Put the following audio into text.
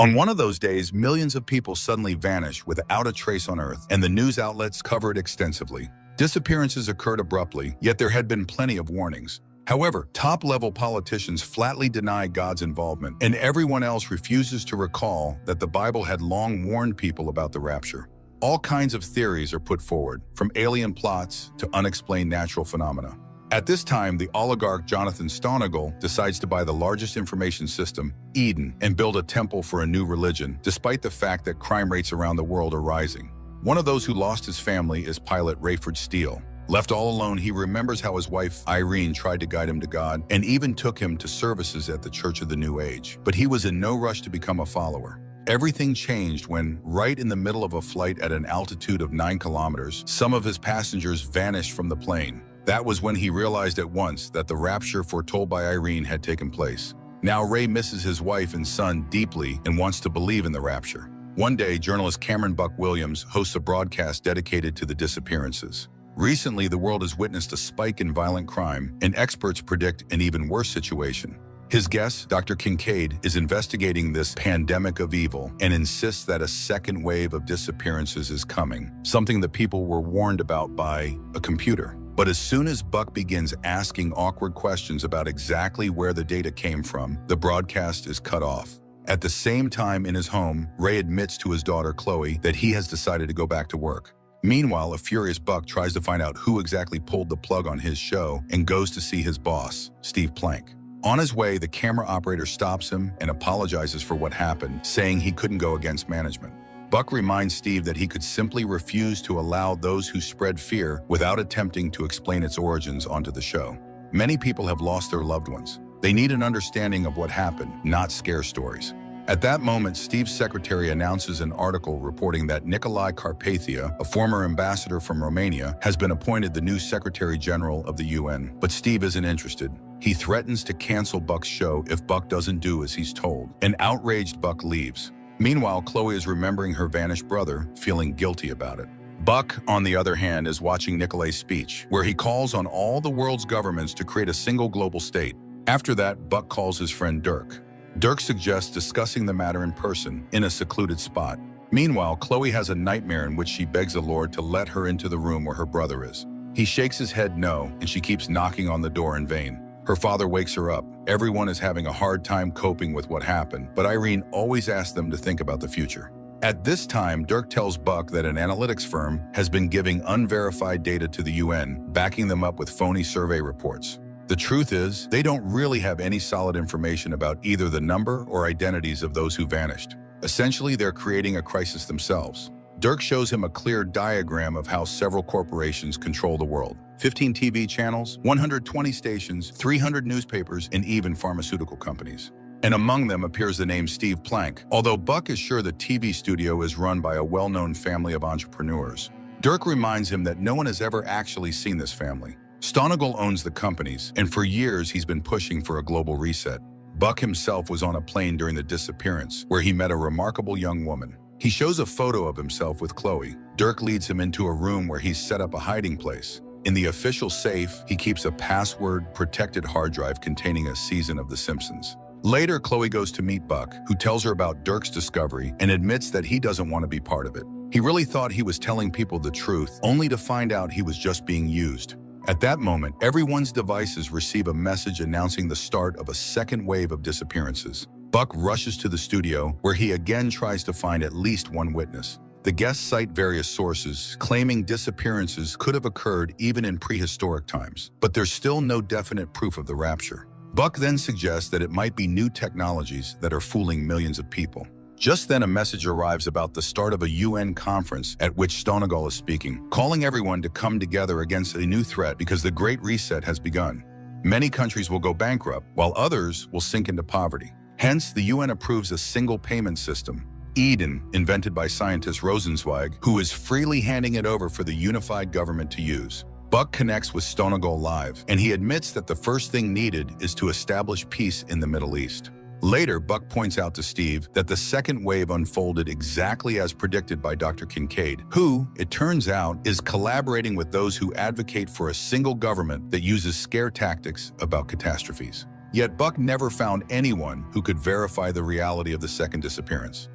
On one of those days, millions of people suddenly vanish without a trace on Earth, and the news outlets cover it extensively. Disappearances occurred abruptly, yet there had been plenty of warnings. However, top-level politicians flatly deny God's involvement, and everyone else refuses to recall that the Bible had long warned people about the rapture. All kinds of theories are put forward, from alien plots to unexplained natural phenomena. At this time, the oligarch Jonathan Stonegal decides to buy the largest information system, Eden, and build a temple for a new religion, despite the fact that crime rates around the world are rising. One of those who lost his family is pilot Rayford Steele. Left all alone, he remembers how his wife, Irene, tried to guide him to God and even took him to services at the Church of the New Age. But he was in no rush to become a follower. Everything changed when, right in the middle of a flight at an altitude of 9 kilometers, some of his passengers vanished from the plane. That was when he realized at once that the rapture foretold by Irene had taken place. Now Ray misses his wife and son deeply and wants to believe in the rapture. One day, journalist Cameron Buck Williams hosts a broadcast dedicated to the disappearances. Recently, the world has witnessed a spike in violent crime, and experts predict an even worse situation. His guest, Dr. Kincaid, is investigating this pandemic of evil and insists that a second wave of disappearances is coming, something that people were warned about by a computer. But as soon as Buck begins asking awkward questions about exactly where the data came from, the broadcast is cut off. At the same time, in his home, Ray admits to his daughter Chloe that he has decided to go back to work. Meanwhile, a furious Buck tries to find out who exactly pulled the plug on his show and goes to see his boss, Steve Plank. On his way, the camera operator stops him and apologizes for what happened, saying he couldn't go against management. Buck reminds Steve that he could simply refuse to allow those who spread fear without attempting to explain its origins onto the show. Many people have lost their loved ones. They need an understanding of what happened, not scare stories. At that moment, Steve's secretary announces an article reporting that Nicolae Carpathia, a former ambassador from Romania, has been appointed the new Secretary General of the UN. But Steve isn't interested. He threatens to cancel Buck's show if Buck doesn't do as he's told. An outraged Buck leaves. Meanwhile, Chloe is remembering her vanished brother, feeling guilty about it. Buck, on the other hand, is watching Nicolae's speech, where he calls on all the world's governments to create a single global state. After that, Buck calls his friend Dirk. Dirk suggests discussing the matter in person, in a secluded spot. Meanwhile, Chloe has a nightmare in which she begs the Lord to let her into the room where her brother is. He shakes his head no, and she keeps knocking on the door in vain. Her father wakes her up. Everyone is having a hard time coping with what happened, but Irene always asks them to think about the future. At this time, Dirk tells Buck that an analytics firm has been giving unverified data to the UN, backing them up with phony survey reports. The truth is, they don't really have any solid information about either the number or identities of those who vanished. Essentially, they're creating a crisis themselves. Dirk shows him a clear diagram of how several corporations control the world. 15 TV channels, 120 stations, 300 newspapers, and even pharmaceutical companies. And among them appears the name Steve Plank, although Buck is sure the TV studio is run by a well-known family of entrepreneurs. Dirk reminds him that no one has ever actually seen this family. Stonegal owns the companies, and for years he's been pushing for a global reset. Buck himself was on a plane during the disappearance, where he met a remarkable young woman. He shows a photo of himself with Chloe. Dirk leads him into a room where he's set up a hiding place. In the official safe, he keeps a password-protected hard drive containing a season of The Simpsons. Later, Chloe goes to meet Buck, who tells her about Dirk's discovery and admits that he doesn't want to be part of it. He really thought he was telling people the truth, only to find out he was just being used. At that moment, everyone's devices receive a message announcing the start of a second wave of disappearances. Buck rushes to the studio, where he again tries to find at least one witness. The guests cite various sources, claiming disappearances could have occurred even in prehistoric times, but there's still no definite proof of the rapture. Buck then suggests that it might be new technologies that are fooling millions of people. Just then, a message arrives about the start of a UN conference at which Stonegal is speaking, calling everyone to come together against a new threat because the Great Reset has begun. Many countries will go bankrupt, while others will sink into poverty. Hence, the UN approves a single payment system, Eden, invented by scientist Rosenzweig, who is freely handing it over for the unified government to use. Buck connects with Stonegal live, and he admits that the first thing needed is to establish peace in the Middle East. Later, Buck points out to Steve that the second wave unfolded exactly as predicted by Dr. Kincaid, who, it turns out, is collaborating with those who advocate for a single government that uses scare tactics about catastrophes. Yet Buck never found anyone who could verify the reality of the second disappearance.